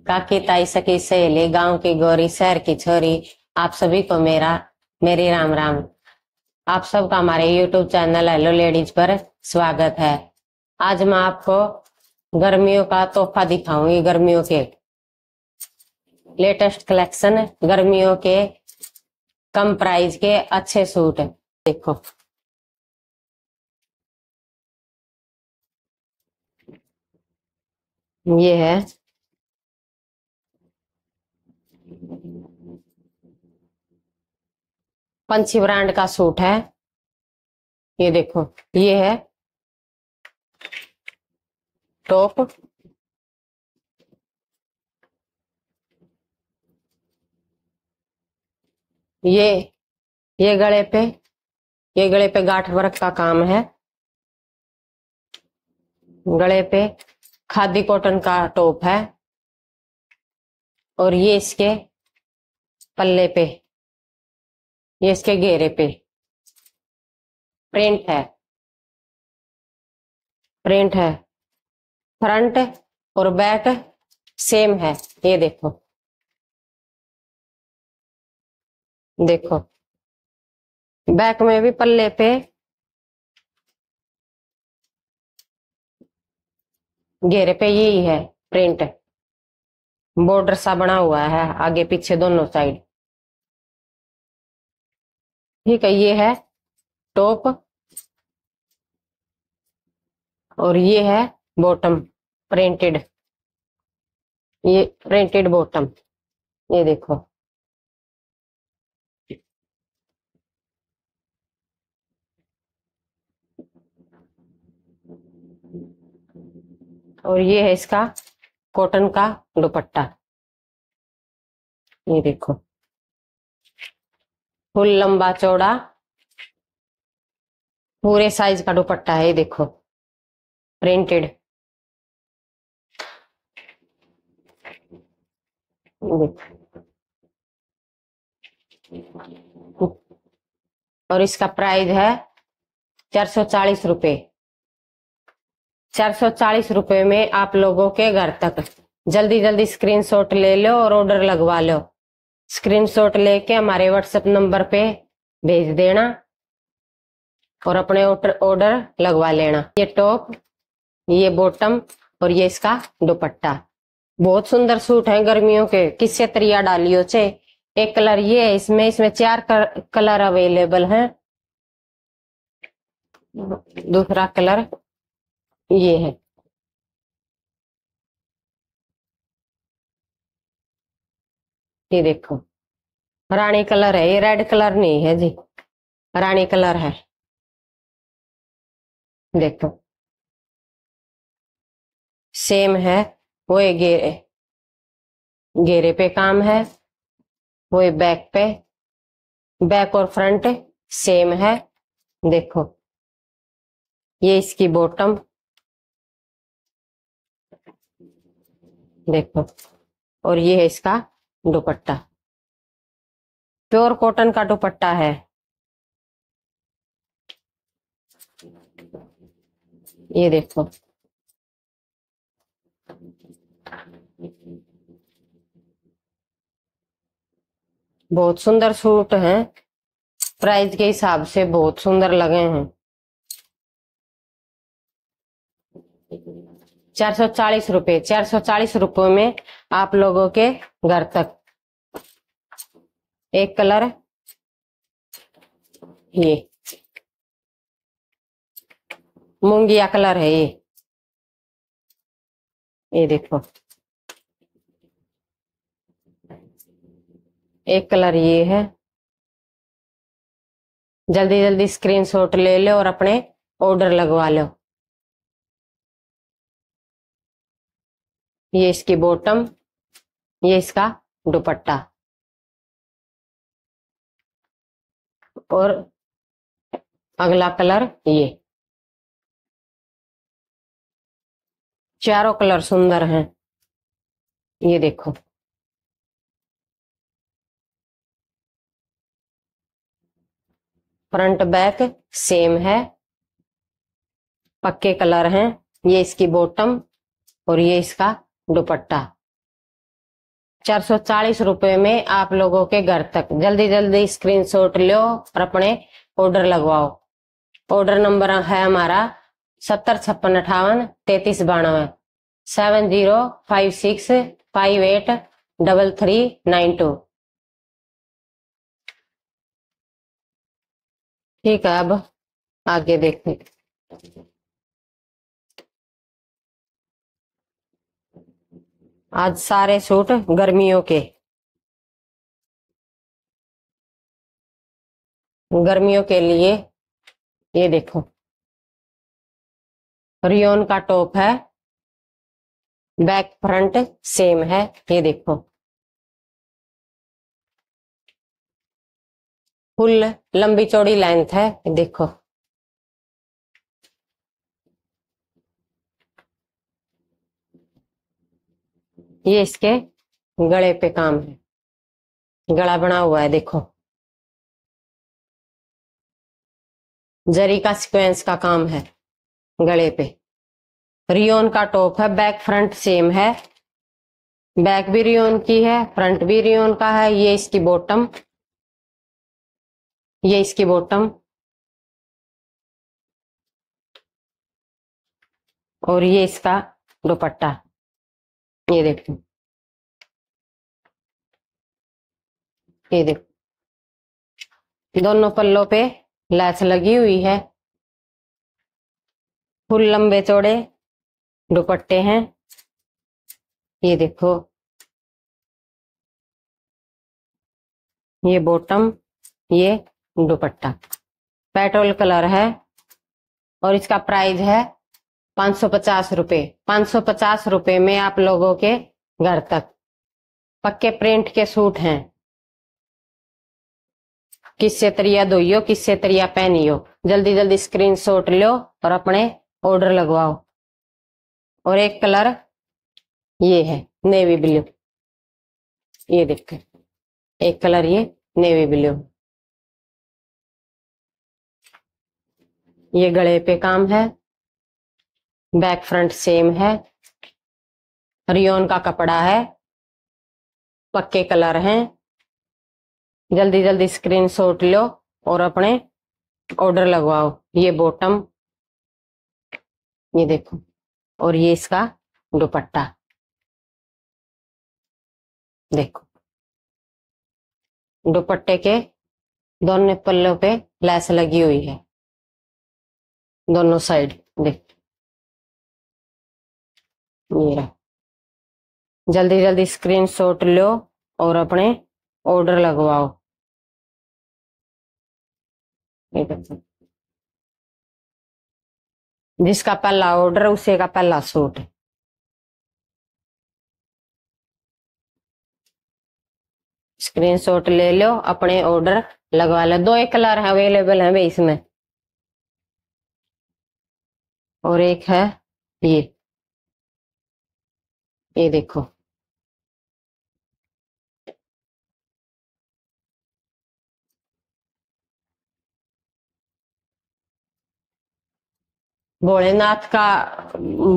काकी ताई सखी सहेली गांव की गोरी शहर की छोरी, आप सभी को मेरी राम राम। आप सबका हमारे यूट्यूब चैनल हेलो लेडीज पर स्वागत है। आज मैं आपको गर्मियों का तोहफा दिखाऊंगी। गर्मियों के लेटेस्ट कलेक्शन, गर्मियों के कम प्राइस के अच्छे सूट। देखो, ये है पंछी ब्रांड का सूट है। ये देखो, ये है टॉप। ये ये गले पे ये गले पे गांठ वर्क का काम है। गले पे खादी कॉटन का टॉप है और ये इसके पल्ले पे, ये इसके घेरे पे प्रिंट है। प्रिंट है, फ्रंट और बैक सेम है। ये देखो, देखो बैक में भी पल्ले पे घेरे पे यही है प्रिंट। बॉर्डर सा बना हुआ है आगे पीछे दोनों साइड। ठीक है, ये है टॉप और ये है बॉटम प्रिंटेड। ये प्रिंटेड बॉटम, ये देखो। और ये है इसका कॉटन का दुपट्टा। ये देखो, फुल लंबा चौड़ा पूरे साइज का दुपट्टा है। ये देखो, प्रिंटेड। और इसका प्राइस है 440 रुपए। 440 रुपए में आप लोगों के घर तक। जल्दी जल्दी स्क्रीनशॉट ले लो और ऑर्डर लगवा लो। स्क्रीनशॉट लेके हमारे व्हाट्सएप नंबर पे भेज देना और अपने ऑर्डर लगवा लेना। ये टॉप, ये बॉटम और ये इसका दुपट्टा। बहुत सुंदर सूट है गर्मियों के। किससे तरिया डालियो चे। एक कलर ये है, इसमें 4 कलर अवेलेबल हैं। दूसरा कलर ये है। ये देखो, रानी कलर है। ये रेड कलर नहीं है जी, रानी कलर है। देखो, सेम है। वो ये घेरे घेरे पे काम है, वो ये बैक पे। बैक और फ्रंट सेम है। देखो, ये इसकी बॉटम। देखो, और ये है इसका दुपट्टा। प्योर कॉटन का दुपट्टा है। ये देखो, बहुत सुंदर सूट हैं। प्राइस के हिसाब से बहुत सुंदर लगे हैं। 440 रुपए। 440 रुपए में आप लोगों के घर तक। एक कलर ये मूंगिया कलर है। ये देखो, एक कलर ये है। जल्दी जल्दी स्क्रीनशॉट ले लो और अपने ऑर्डर लगवा लो। ये इसकी बॉटम, ये इसका दुपट्टा और अगला कलर ये। चारों कलर सुंदर हैं। ये देखो, फ्रंट बैक सेम है, पक्के कलर हैं। ये इसकी बॉटम और ये इसका दुपट्टा। 440 रुपए में आप लोगों के घर तक। जल्दी जल्दी स्क्रीनशॉट लो और अपने ऑर्डर लगवाओ। ऑर्डर नंबर है हमारा 7056583392 7056583392। ठीक है, अब आगे देखते। आज सारे सूट गर्मियों के लिए। ये देखो, रियोन का टॉप है, बैक फ्रंट सेम है। ये देखो, फुल लंबी चौड़ी लेंथ है। देखो, ये इसके गले पे काम है, गला बना हुआ है। देखो, जरी का सीक्वेंस का काम है गले पे। रियोन का टॉप है, बैक फ्रंट सेम है। बैक भी रियोन की है, फ्रंट भी रियोन का है। ये इसकी बॉटम, ये इसकी बॉटम, और ये इसका दुपट्टा। ये देखो, ये देखो, दोनों पल्लों पे लैस लगी हुई है। फुल लंबे चौड़े दुपट्टे हैं। ये देखो, ये बॉटम, ये दुपट्टा, पेट्रोल कलर है और इसका प्राइस है 550 रुपए। 550 रुपए में आप लोगों के घर तक। पक्के प्रिंट के सूट हैं, किससे तरिया धोइयो, किससे तरिया पहनियो। जल्दी जल्दी स्क्रीनशॉट लो और अपने ऑर्डर लगवाओ। और एक कलर ये है नेवी ब्लू। ये देखो, एक कलर ये नेवी ब्लू। ये गले पे काम है, बैक फ्रंट सेम है। रियोन का कपड़ा है, पक्के कलर हैं। जल्दी जल्दी स्क्रीनशॉट लो और अपने ऑर्डर लगवाओ। ये बॉटम, ये देखो, और ये इसका दुपट्टा। देखो, दुपट्टे के दोनों पल्लों पे लैस लगी हुई है, दोनों साइड। देख, ये रहा। जल्दी जल्दी स्क्रीनशॉट लो और अपने ऑर्डर लगवाओ। जिसका पहला ऑर्डर उसी का पहला सूट। स्क्रीनशॉट ले लो, अपने ऑर्डर लगवा लो। दो एक कलर है अवेलेबल है भाई इसमें, और एक है ये देखो, भोलेनाथ का,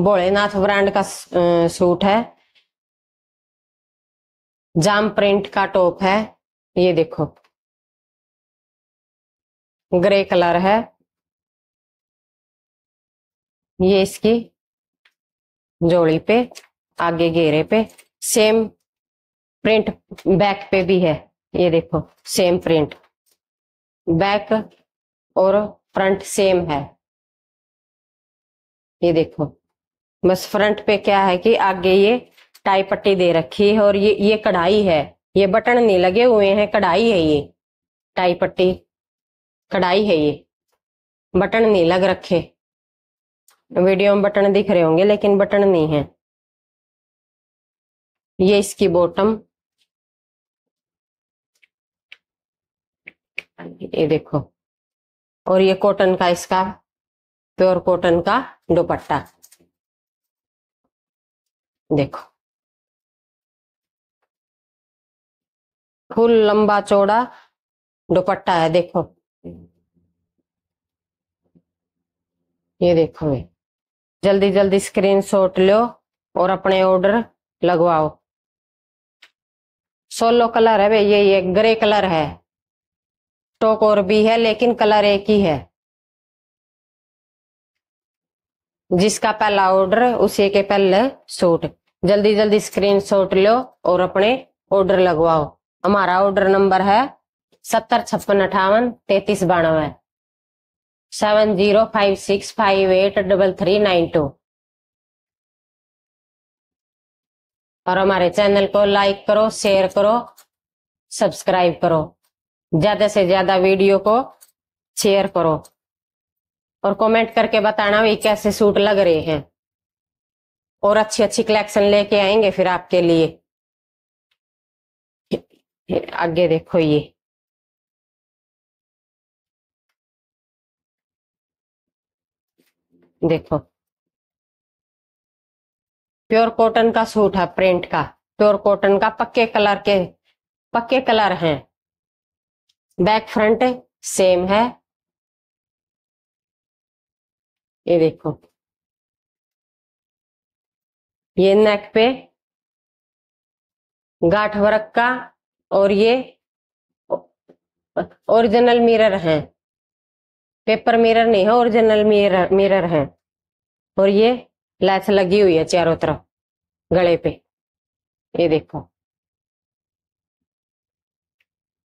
भोलेनाथ ब्रांड का सूट है। जाम प्रिंट का टॉप है। ये देखो, ग्रे कलर है। ये इसकी जोड़ी पे, आगे घेरे पे सेम प्रिंट, बैक पे भी है। ये देखो, सेम प्रिंट, बैक और फ्रंट सेम है। ये देखो, बस फ्रंट पे क्या है कि आगे ये टाई पट्टी दे रखी है और ये कढ़ाई है। ये बटन नहीं लगे हुए हैं, कढ़ाई है। ये टाई पट्टी कढ़ाई है, ये बटन नहीं लग रखे। वीडियो में बटन दिख रहे होंगे लेकिन बटन नहीं है। ये इसकी बॉटम, ये देखो, और ये कॉटन का, इसका प्योर कॉटन का दुपट्टा। देखो, फुल लंबा चौड़ा दुपट्टा है। देखो, ये देखो, ये जल्दी जल्दी स्क्रीनशॉट लो और अपने ऑर्डर लगवाओ। सोलो कलर है भाई, ये ग्रे कलर है। स्टॉक और भी है लेकिन कलर एक ही है। जिसका पहला ऑर्डर उसी के पहले सूट। जल्दी जल्दी स्क्रीनशॉट लो और अपने ऑर्डर लगवाओ। हमारा ऑर्डर नंबर है 7056583392 7056583392। और हमारे चैनल को लाइक करो, शेयर करो, सब्सक्राइब करो। ज्यादा से ज्यादा वीडियो को शेयर करो और कमेंट करके बताना भी कैसे सूट लग रहे हैं। और अच्छी अच्छी कलेक्शन लेके आएंगे फिर आपके लिए। आगे देखो, ये देखो प्योर कॉटन का सूट है, प्रिंट का, प्योर कॉटन का, पक्के कलर हैं। बैक फ्रंट सेम है। ये देखो, ये नेक पे गांठ वर्क का, और ये ओरिजिनल मिरर है, पेपर मिरर नहीं है, ओरिजिनल मिरर है। और ये लैस लगी हुई है चारों तरफ गले पे। ये देखो,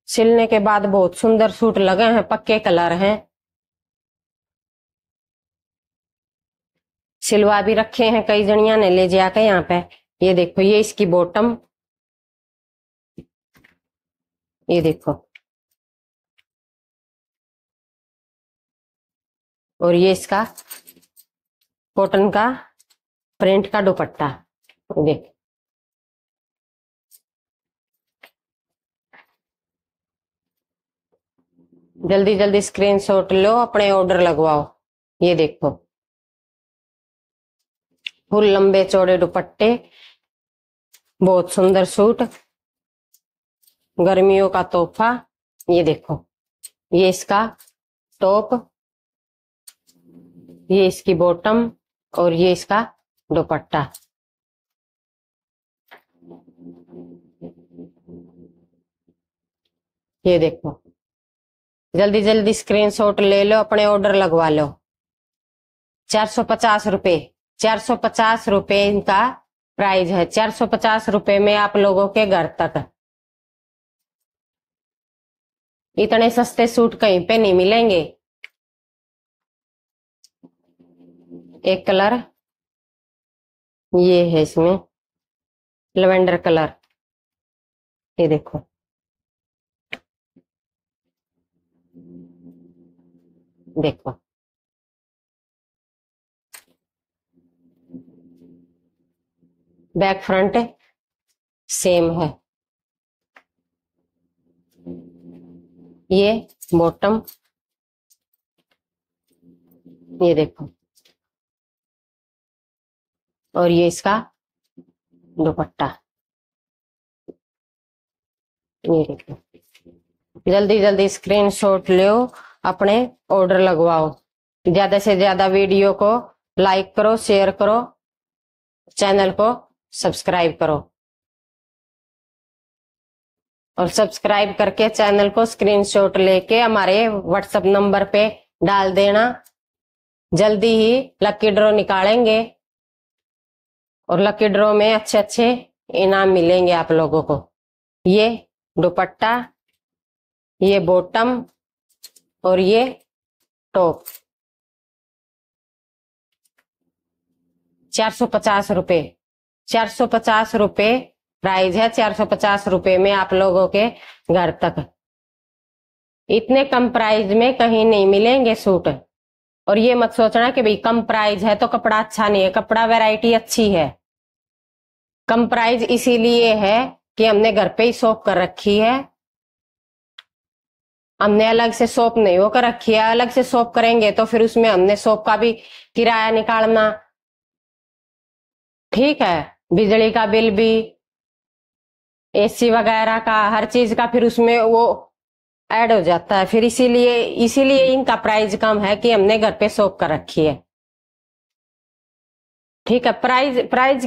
सिलने के बाद बहुत सुंदर सूट लगे हैं, पक्के कलर हैं। सिलवा भी रखे हैं कई जनिया ने ले जाके यहाँ पे। ये देखो, ये इसकी बॉटम, ये देखो, और ये इसका कॉटन का प्रिंट का दुपट्टा। देख, जल्दी जल्दी स्क्रीनशॉट लो, अपने ऑर्डर लगवाओ। ये देखो, फुल लंबे चौड़े दुपट्टे, बहुत सुंदर सूट, गर्मियों का तोहफा। ये देखो, ये इसका टॉप, ये इसकी बॉटम, और ये इसका दुपट्टा। ये देखो, जल्दी जल्दी स्क्रीनशॉट ले लो, अपने ऑर्डर लगवा लो। 450 रुपए, 450 रुपए इनका प्राइस है। 450 रुपए में आप लोगों के घर तक। इतने सस्ते सूट कहीं पे नहीं मिलेंगे। एक कलर ये है, इसमें लेवेंडर कलर। ये देखो, देखो बैक फ्रंट सेम है। ये बॉटम, ये देखो, और ये इसका दुपट्टा। ये देखो, जल्दी जल्दी स्क्रीनशॉट लो, अपने ऑर्डर लगवाओ। ज्यादा से ज्यादा वीडियो को लाइक करो, शेयर करो, चैनल को सब्सक्राइब करो। और सब्सक्राइब करके चैनल को स्क्रीनशॉट लेके हमारे व्हाट्सएप नंबर पे डाल देना। जल्दी ही लकी ड्रॉ निकालेंगे और लकी ड्रॉ में अच्छे अच्छे इनाम मिलेंगे आप लोगों को। ये दुपट्टा, ये बॉटम, और ये टॉप। 450 रुपए, 450 रुपए प्राइस है। 450 रुपए में आप लोगों के घर तक। इतने कम प्राइस में कहीं नहीं मिलेंगे सूट। और ये मत सोचना कि भाई कम प्राइस है तो कपड़ा अच्छा नहीं है, कपड़ा वैरायटी अच्छी है। कम प्राइस इसीलिए है कि हमने घर पे ही शॉप कर रखी है। हमने अलग से शॉप नहीं वो कर रखी है। अलग से शॉप करेंगे तो फिर उसमें हमने शॉप का भी किराया निकालना, ठीक है, बिजली का बिल भी, एसी वगैरह का, हर चीज का फिर उसमें वो ऐड हो जाता है। फिर इसीलिए इसीलिए इनका प्राइस कम है कि हमने घर पे शॉप कर रखी है। ठीक है। प्राइस प्राइस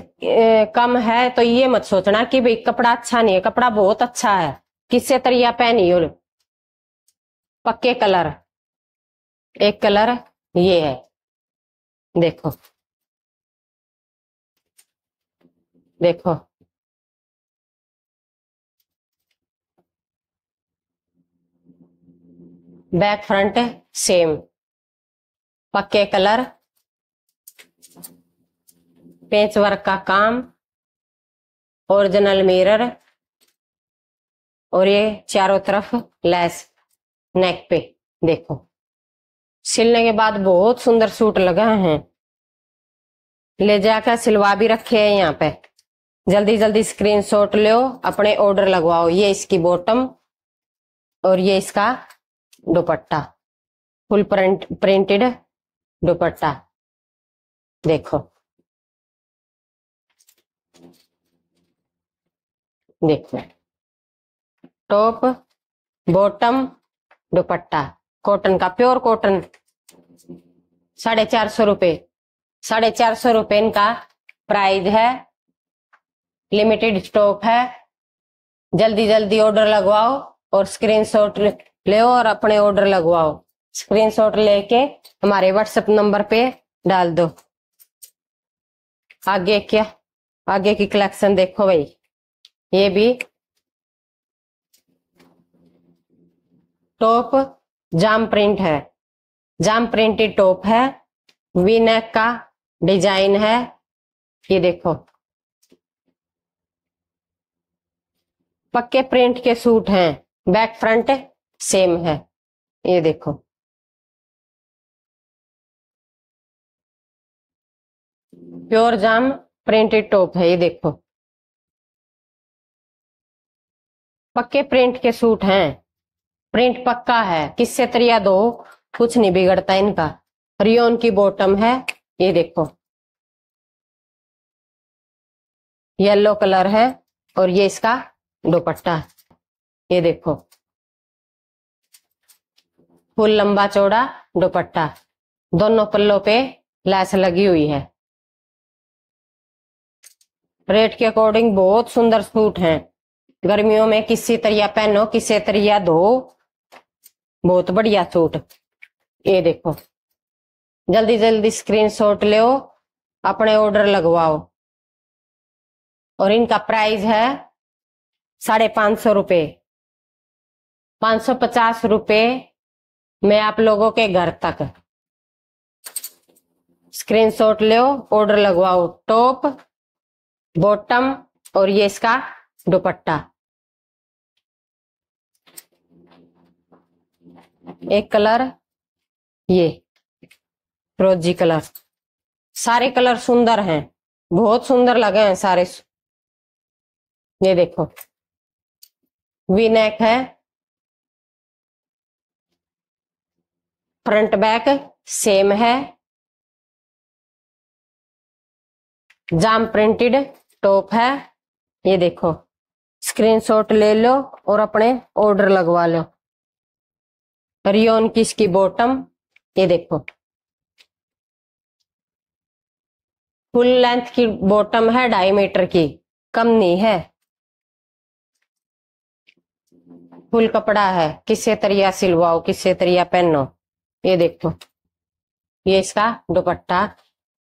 कम है तो ये मत सोचना कि भाई कपड़ा अच्छा नहीं है, कपड़ा बहुत अच्छा है। किससे तरिया पहनी हो, पक्के कलर। एक कलर ये है, देखो देखो। बैक फ्रंट सेम, पक्के कलर, पेच वर्क का काम, ओरिजिनल मिरर, और ये चारों तरफ लेस नेक पे। देखो सिलने के बाद बहुत सुंदर सूट लगा हैं। ले जाकर सिलवा भी रखे हैं यहाँ पे। जल्दी जल्दी स्क्रीनशॉट लो, अपने ऑर्डर लगवाओ। ये इसकी बॉटम और ये इसका दुपट्टा, फुल प्रिंटेड दुपट्टा। देखो देखो, टॉप बॉटम दुपट्टा, कॉटन का, प्योर कॉटन। 450 रुपये, 450 रुपये इनका प्राइस है। लिमिटेड स्टॉक है। जल्दी जल्दी ऑर्डर लगवाओ और स्क्रीनशॉट ले और अपने ऑर्डर लगवाओ। स्क्रीनशॉट लेके हमारे व्हाट्सएप नंबर पे डाल दो। आगे क्या, आगे की कलेक्शन देखो भाई। ये भी टॉप जाम प्रिंट है, जाम प्रिंटेड टॉप है, वी नेक का डिजाइन है। ये देखो पक्के प्रिंट के सूट हैं, बैक फ्रंट सेम है। ये देखो प्योर जाम प्रिंटेड टॉप है। ये देखो पक्के प्रिंट के सूट हैं, प्रिंट पक्का है, किससे तरिया दो कुछ नहीं बिगड़ता इनका। रियोन की बॉटम है। ये देखो येलो कलर है और ये इसका दुपट्टा। ये देखो फुल लंबा चौड़ा दुपट्टा, दोनों पल्लों पे लैस लगी हुई है। रेट के अकॉर्डिंग बहुत सुंदर सूट हैं। गर्मियों में किसी तरिया पहनो, किसी तरिया धो, बहुत बढ़िया सूट। ये देखो जल्दी जल्दी स्क्रीनशॉट लो, अपने ऑर्डर लगवाओ। और इनका प्राइस है 550 रुपये, 550 रुपये में आप लोगों के घर तक। स्क्रीनशॉट लो, ऑर्डर लगवाओ। टॉप बॉटम और ये इसका दुपट्टा। एक कलर ये रोजी कलर। सारे कलर सुंदर हैं, बहुत सुंदर लगे हैं सारे। ये देखो वी नेक है, फ्रंट बैक सेम है, जाम प्रिंटेड टॉप है। ये देखो स्क्रीनशॉट ले लो और अपने ऑर्डर लगवा लो। रियोन की इसकी बॉटम। ये देखो फुल लेंथ की बॉटम है, 2.5 मीटर की, कम नहीं है। फुल कपड़ा है, किससे तरिया सिलवाओ, किससे तरिया पहनो। ये देखो ये इसका दुपट्टा,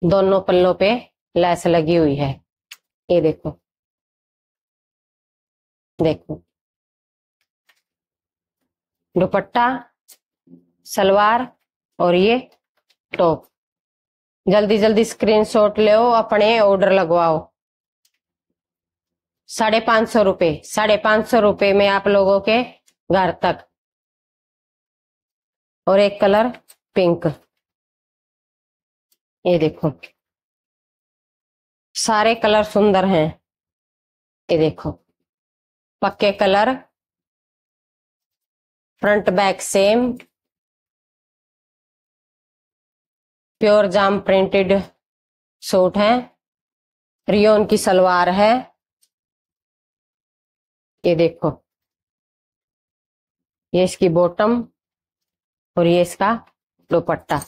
दोनों पल्लों पे लैस लगी हुई है। ये देखो देखो दुपट्टा, सलवार और ये टॉप। जल्दी जल्दी स्क्रीनशॉट लो, अपने ऑर्डर लगवाओ। 550 रुपये, 550 रुपये में आप लोगों के घर तक। और एक कलर पिंक। ये देखो सारे कलर सुंदर हैं। ये देखो पक्के colour, front back same, pure जाम प्रिंटेड सूट है। रियोन की सलवार है। ये देखो ये इसकी बॉटम और ये इसका दुपट्टा।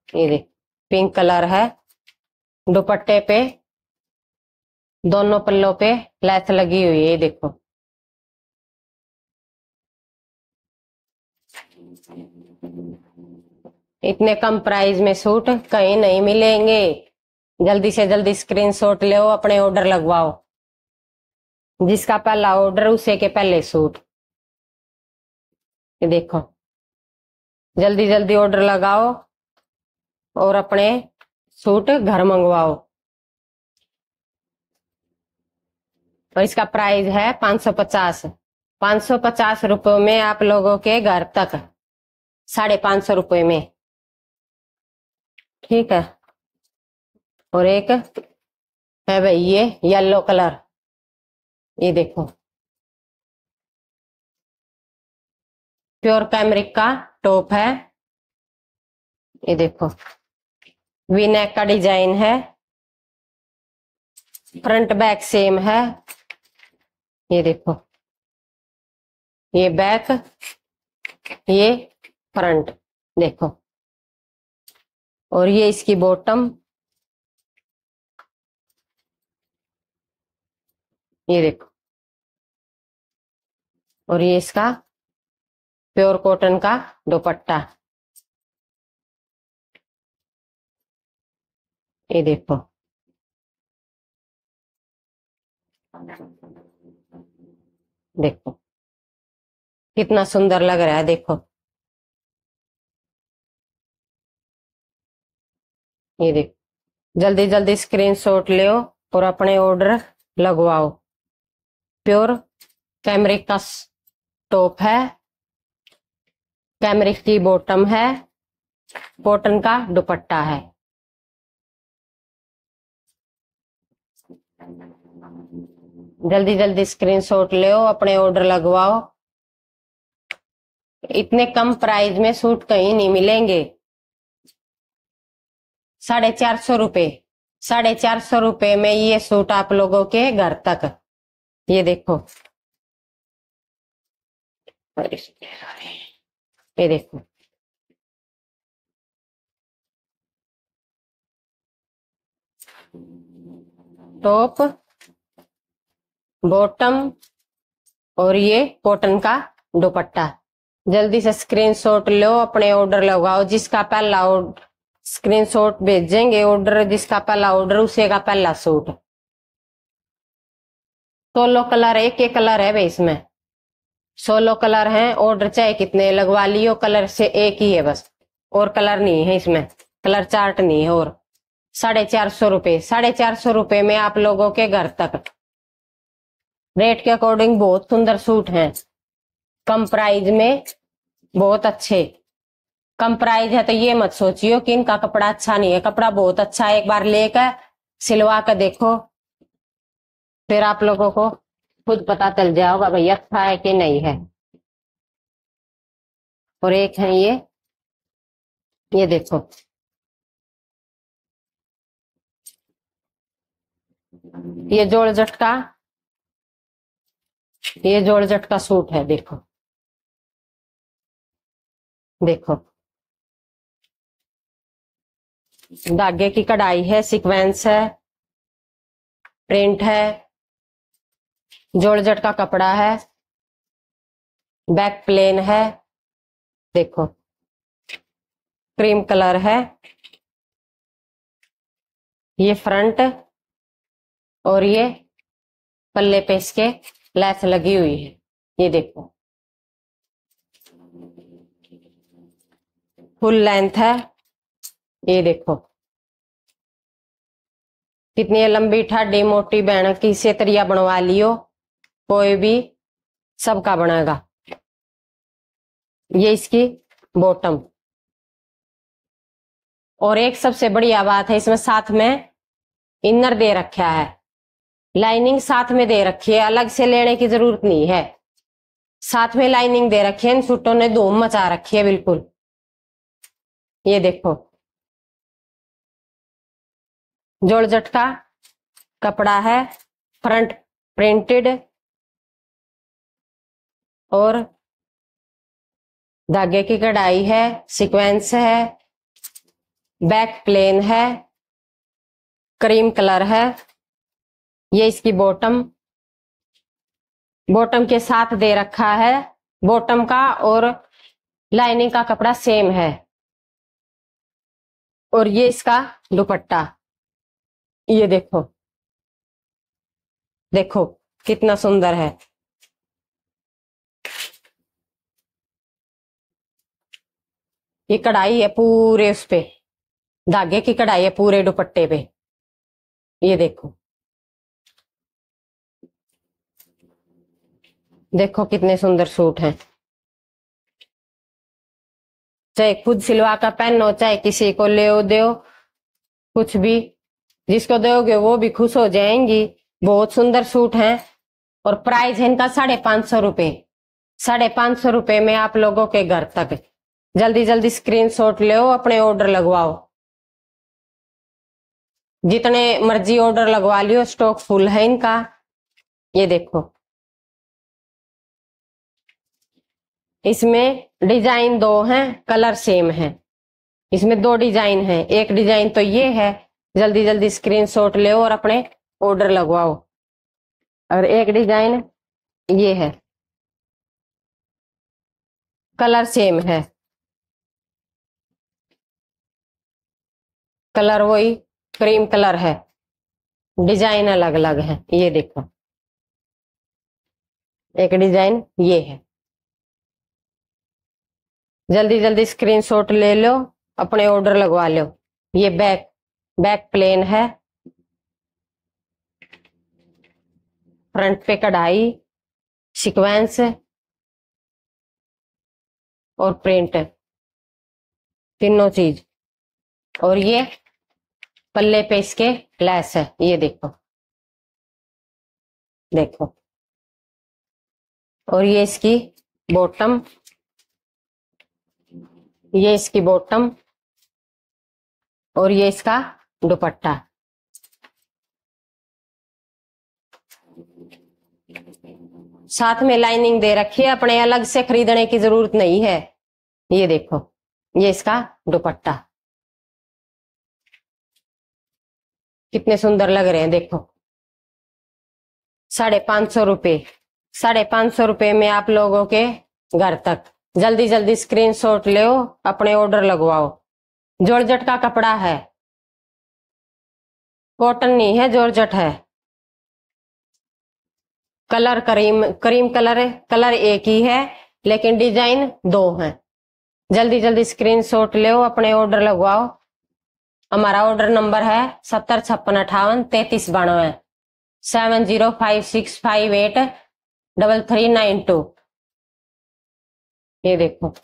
ये देखो पिंक कलर है। दुपट्टे पे दोनों पल्लों पे लेस लगी हुई है, ये देखो। इतने कम प्राइस में सूट कहीं नहीं मिलेंगे। जल्दी से जल्दी स्क्रीनशॉट लो, अपने ऑर्डर लगवाओ। जिसका पहला ऑर्डर उसे के पहले सूट। ये देखो, जल्दी जल्दी ऑर्डर लगाओ और अपने सूट घर मंगवाओ। और इसका प्राइस है 550। 550 रुपये में आप लोगों के घर तक, 550 रुपये में। ठीक है। और एक है भाई ये येलो कलर, ये देखो, प्योर कैमरिक का टॉप है। ये देखो, वी नेक का डिजाइन है, फ्रंट बैक सेम है। ये देखो, ये बैक, ये फ्रंट, देखो। और ये इसकी बॉटम, ये देखो। और ये इसका प्योर कॉटन का दुपट्टा, ये देखो। देखो कितना सुंदर लग रहा है, देखो। ये देखो, जल्दी जल्दी स्क्रीनशॉट लो और अपने ऑर्डर लगवाओ। प्योर कैमरिक का टॉप है, कैमरिक की बॉटम है, कॉटन का दुपट्टा है। जल्दी जल्दी स्क्रीनशॉट लो, अपने ऑर्डर लगवाओ। इतने कम प्राइस में सूट कहीं नहीं मिलेंगे। 450 रुपये, 450 रुपये में ये सूट आप लोगों के घर तक। ये देखो, ये देखो, टॉप, बॉटम और ये कॉटन का दुपट्टा। जल्दी से स्क्रीनशॉट लो, अपने ऑर्डर लगाओ। जिसका पहला स्क्रीनशॉट भेजेंगे ऑर्डर, जिसका पहला ऑर्डर उसे का पहला सूट। 16 कलर, एक कलर है भाई इसमें, 16 कलर हैं। ऑर्डर चाहे कितने लगवा लियो, कलर से एक ही है बस, और कलर नहीं है इसमें, कलर चार्ट नहीं है। और 450 रुपये, 450 रुपये में आप लोगों के घर तक। रेट के अकॉर्डिंग बहुत सुंदर सूट हैं, कम प्राइस में, बहुत अच्छे। कम प्राइस है तो ये मत सोचियो कि इनका कपड़ा अच्छा नहीं है, कपड़ा बहुत अच्छा है। एक बार लेकर सिलवा कर देखो, फिर आप लोगों को खुद पता चल जाएगा भाई अच्छा है कि नहीं है। और एक है ये देखो, ये जॉर्जेट का सूट है। देखो, देखो, धागे की कढ़ाई है, सीक्वेंस है, प्रिंट है, जॉर्जेट का कपड़ा है, बैक प्लेन है। देखो, क्रीम कलर है, ये फ्रंट और ये पल्ले पे इसके लेस लगी हुई है। ये देखो, फुल लेंथ है। ये देखो, कितनी लंबी ठाडी मोटी बहन की सेतरिया बनवा लियो, कोई भी सबका बनेगा। ये इसकी बॉटम। और एक सबसे बढ़िया बात है, इसमें साथ में इनर दे रखा है, लाइनिंग साथ में दे रखी है, अलग से लेने की जरूरत नहीं है। साथ में लाइनिंग दे रखी है, इन सूटों ने धूम मचा रखी है बिल्कुल। ये देखो, जॉर्जेट का कपड़ा है, फ्रंट प्रिंटेड और धागे की कढ़ाई है, सीक्वेंस है, बैक प्लेन है, क्रीम कलर है। ये इसकी बॉटम, बॉटम के साथ दे रखा है। बॉटम का और लाइनिंग का कपड़ा सेम है। और ये इसका दुपट्टा, ये देखो, देखो कितना सुंदर है। ये कढ़ाई है पूरे उस पे, धागे की कढ़ाई है पूरे दुपट्टे पे। ये देखो, देखो कितने सुंदर सूट हैं। चाहे खुद सिलवा कर पहनो, चाहे किसी को ले दो, कुछ भी, जिसको दोगे वो भी खुश हो जाएंगी। बहुत सुंदर सूट हैं। और प्राइस है इनका 550 रुपए। 550 रुपए में आप लोगों के घर तक। जल्दी जल्दी स्क्रीनशॉट लो, अपने ऑर्डर लगवाओ। जितने मर्जी ऑर्डर लगवा लियो, स्टॉक फुल है इनका। ये देखो, इसमें डिजाइन 2 हैं, कलर सेम है। इसमें 2 डिजाइन है। एक डिजाइन तो ये है, जल्दी जल्दी स्क्रीनशॉट लो और अपने ऑर्डर लगवाओ। और एक डिजाइन ये है, कलर सेम है, कलर वही क्रीम कलर है, डिजाइन अलग अलग है। ये देखो, एक डिजाइन ये है। जल्दी जल्दी स्क्रीनशॉट ले लो, अपने ऑर्डर लगवा लो। ये बैक, बैक प्लेन है, फ्रंट पे कढ़ाई, सीक्वेंस और प्रिंट, तीनों चीज। और ये पल्ले पे इसके लेस है। ये देखो, देखो। और ये इसकी बॉटम, ये इसकी बॉटम और ये इसका दुपट्टा। साथ में लाइनिंग दे रखी है, अपने अलग से खरीदने की जरूरत नहीं है। ये देखो, ये इसका दुपट्टा, कितने सुंदर लग रहे हैं। देखो, 550 रुपए। 550 रुपए में आप लोगों के घर तक। जल्दी जल्दी स्क्रीनशॉट लो, अपने ऑर्डर लगवाओ। जॉर्जेट का कपड़ा है, कॉटन नहीं है, जॉर्जेट है। कलर क्रीम, क्रीम कलर है। कलर एक ही है लेकिन डिजाइन 2 है। जल्दी जल्दी स्क्रीनशॉट लो, अपने ऑर्डर लगवाओ। हमारा ऑर्डर नंबर है 7056583392, 7056583392। ये देखो,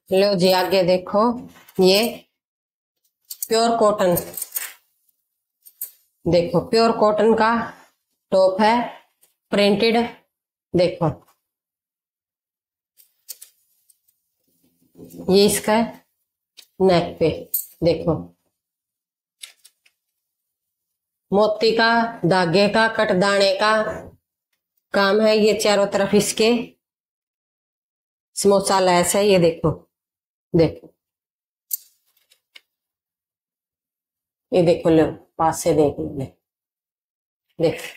लो जी आगे देखो, ये प्योर कॉटन, देखो प्योर कॉटन का टॉप है, प्रिंटेड। देखो, ये इसका नेक पे देखो, मोती का, धागे का, कटदाने का काम है। ये चारों तरफ इसके समोसा लैस है। ये देखो, देखो, ये देखो, लो पास से देख लो। देखो,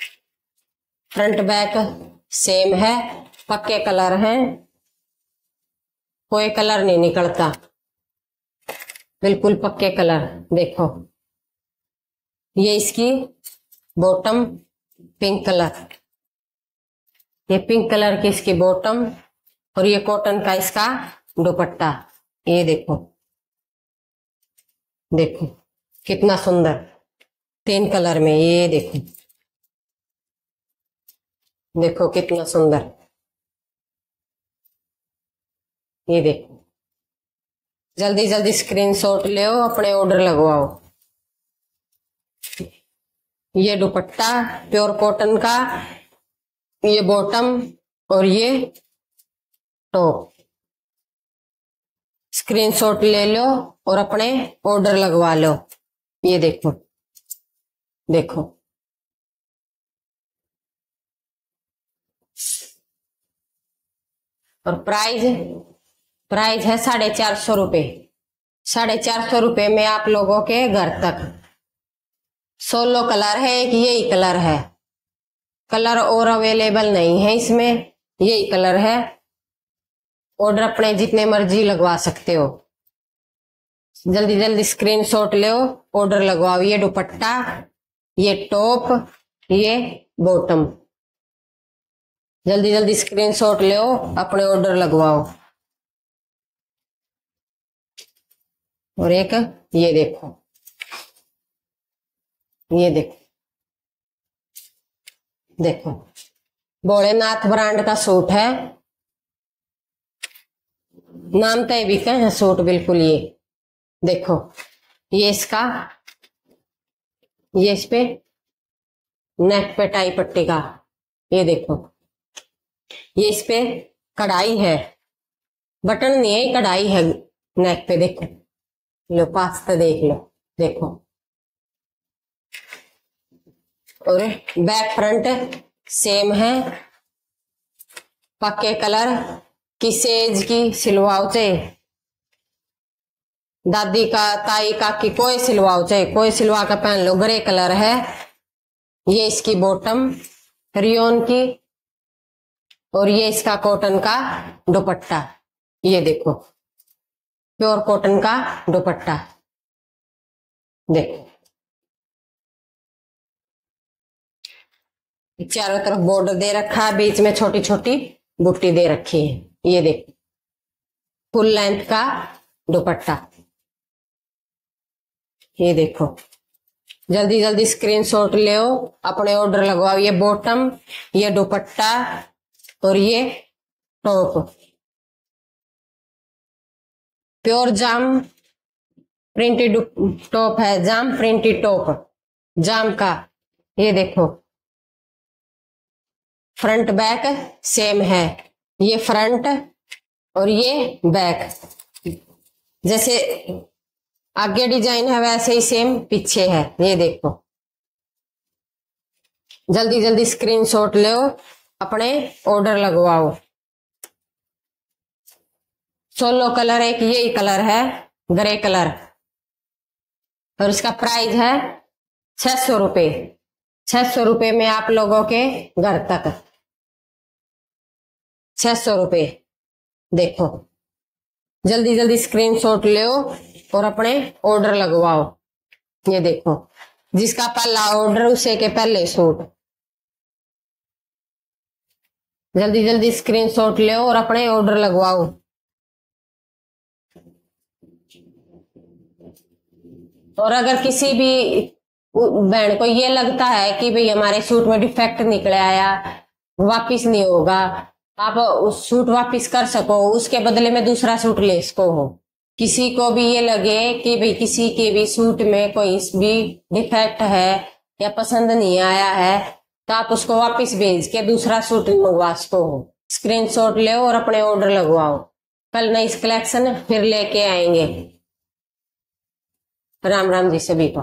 फ्रंट बैक सेम है, पक्के कलर हैं, कोई कलर नहीं निकलता, बिल्कुल पक्के कलर। देखो, ये इसकी बॉटम पिंक कलर, ये पिंक कलर की इसकी बॉटम और ये कॉटन का इसका दुपट्टा। ये देखो, देखो कितना सुंदर, 3 कलर में। ये देखो, देखो कितना सुंदर। ये देखो, जल्दी जल्दी स्क्रीनशॉट लो, अपने ऑर्डर लगवाओ। ये दुपट्टा प्योर कॉटन का, ये बॉटम और ये टॉप। स्क्रीनशॉट ले लो और अपने ऑर्डर लगवा लो। ये देखो, देखो, और प्राइस, प्राइस है 450 रुपए। ₹450 में आप लोगों के घर तक। 16 कलर है, एक यही कलर है, कलर और अवेलेबल नहीं है इसमें, यही कलर है। ऑर्डर अपने जितने मर्जी लगवा सकते हो। जल्दी जल्दी स्क्रीनशॉट लो, ऑर्डर लगवाओ। ये दुपट्टा, ये टॉप, ये बॉटम। जल्दी जल्दी स्क्रीनशॉट लो, अपने ऑर्डर लगवाओ। और एक ये देखो, ये देखो, देखो भोलेनाथ ब्रांड का सूट है, नाम तय भी है सूट बिल्कुल। ये देखो, ये इसका, ये इस पे नेक पे टाई पट्टी का, ये देखो, ये इस पे कढ़ाई है, बटन नहीं है, कढ़ाई है नेक पे। देखो, लो पास तो देख लो, देखो। और बैक फ्रंट सेम है, पक्के कलर की सेज की सिलवाओ चाहे दादी का, ताई का की कोई सिलवाओ चाहे कोई सिलवा कर पहन लो। ग्रे कलर है। ये इसकी बॉटम रियोन की, और ये इसका कॉटन का दुपट्टा। ये देखो, प्योर कॉटन का दुपट्टा, देखो। चारों तरफ बॉर्डर दे रखा है, बीच में छोटी छोटी बुट्टी दे रखी है। ये देखो, फुल लेंथ का दुपट्टा। ये देखो, जल्दी जल्दी स्क्रीनशॉट लो, अपने ऑर्डर लगवाओ। ये बॉटम, ये दुपट्टा, और ये टॉप। प्योर जाम प्रिंटेड टॉप है, जाम प्रिंटेड टॉप, जाम का। ये देखो, फ्रंट बैक सेम है, ये फ्रंट और ये बैक। जैसे आगे डिजाइन है वैसे ही सेम पीछे है। ये देखो, जल्दी जल्दी स्क्रीनशॉट लो, अपने ऑर्डर लगवाओ। 16 कलर, एक यही कलर है ग्रे कलर, और इसका प्राइस है ₹600। ₹600 में आप लोगों के घर तक, ₹600। देखो, जल्दी जल्दी स्क्रीनशॉट लो और अपने ऑर्डर लगवाओ। ये देखो, जिसका पहला ऑर्डर उसे के पहले सूट। जल्दी जल्दी स्क्रीनशॉट लो और अपने ऑर्डर लगवाओ। और अगर किसी भी बहन को ये लगता है कि भाई हमारे सूट में डिफेक्ट निकल आया, वापिस नहीं होगा, आप उस सूट वापिस कर सको, उसके बदले में दूसरा सूट ले सको हो। किसी को भी ये लगे कि भाई किसी के भी सूट में कोई भी डिफेक्ट है या पसंद नहीं आया है, तो आप उसको वापिस भेज के दूसरा सूट मंगवा सको हो। स्क्रीनशॉट ले और अपने ऑर्डर लगवाओ। कल नई कलेक्शन फिर लेके आएंगे। राम राम जी सभी को।